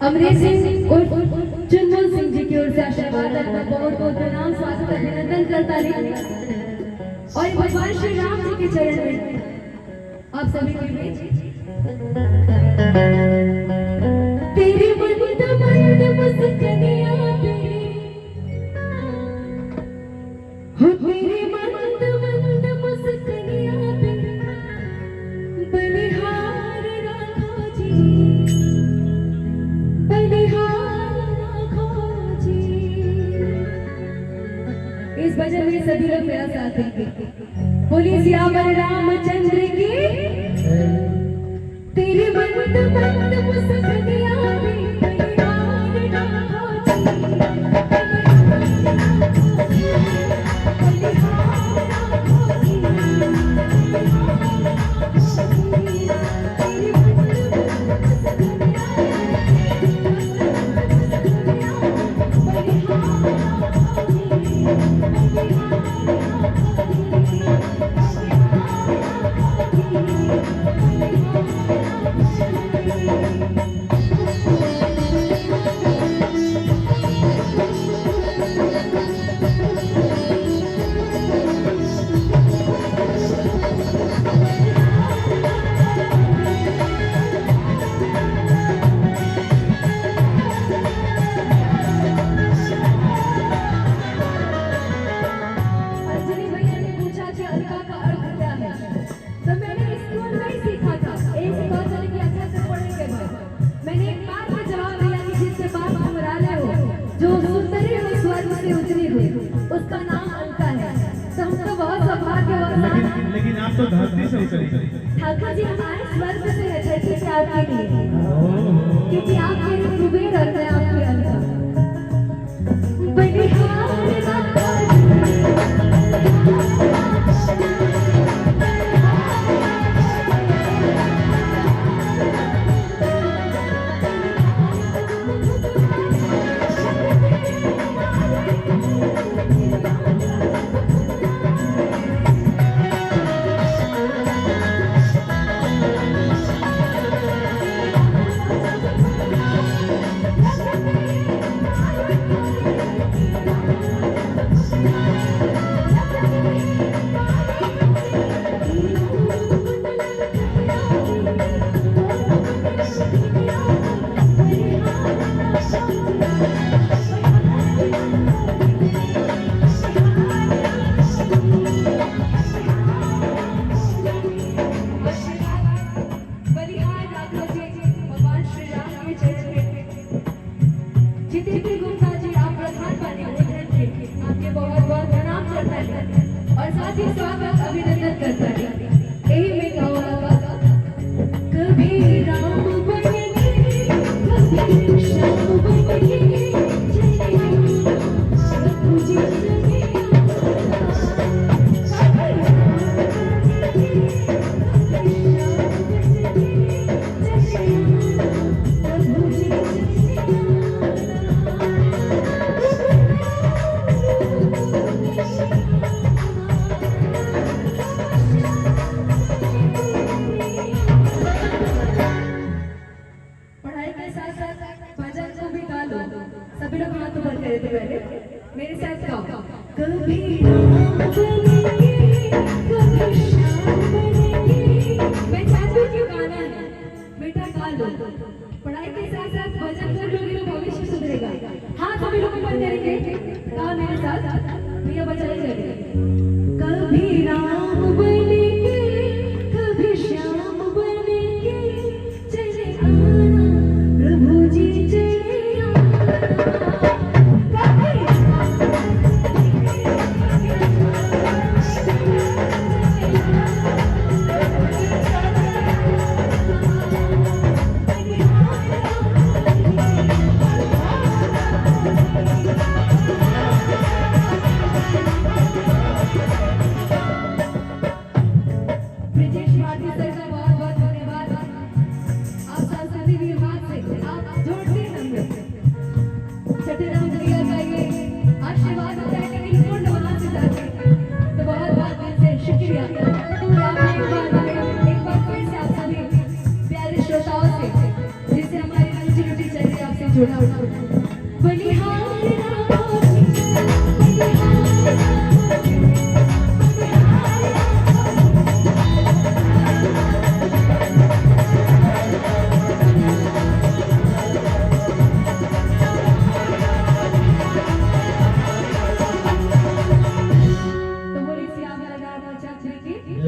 अमरीश सिंह उर्फ चुनमुन सिंह जी की ओर से आशीर्वाद आपका बहुत बहुत प्रणाम, स्वागत अभिनंदन करता है और भगवान श्री राम जी के चरण में आप सभी के बीच तेरे मंद मंद मुस्कानियां हो, तेरे मंद मंद मुस्कानियां बलिहार राखो जी, बलिहार राखो जी। इस भजन में सभी लोग मेरा साथ देंगे। बोलिए सियावर रामचंद्र की। तेरे मंद मंद मुस्कानियां बलिहार राखो जी, उसका नाम अलका है। तो हम तो बहुत सौभाग्यवान। लेकिन आप तो धरती से उतरे ठाकुर जी, हमारे स्वर्ग से है धरती से आपके लिए, क्योंकि आप मेरे कुबेर और मैं आपकी अलका। बलिहार राखो स्वागत अभिनंदन करता है। यही मैं गाऊंगा। कभी राम बनेंगे, कभी श्याम बनेंगे, प्रभु जी चले सभी लोग हाथ ऊपर करे थे पहले मेरे साथ गाओ। कभी राम बनेंगे, कभी श्याम बनेंगे। मैं चाहती हूँ क्यों गाना है बेटा, गा लो। पढ़ाई के साथ साथ भजन कर लोगे तो भविष्य सुधरेगा। हाँ, सभी लोग ऊपर करेंगे, गाओ मेरे साथ, भैया बजाइए। कभी राम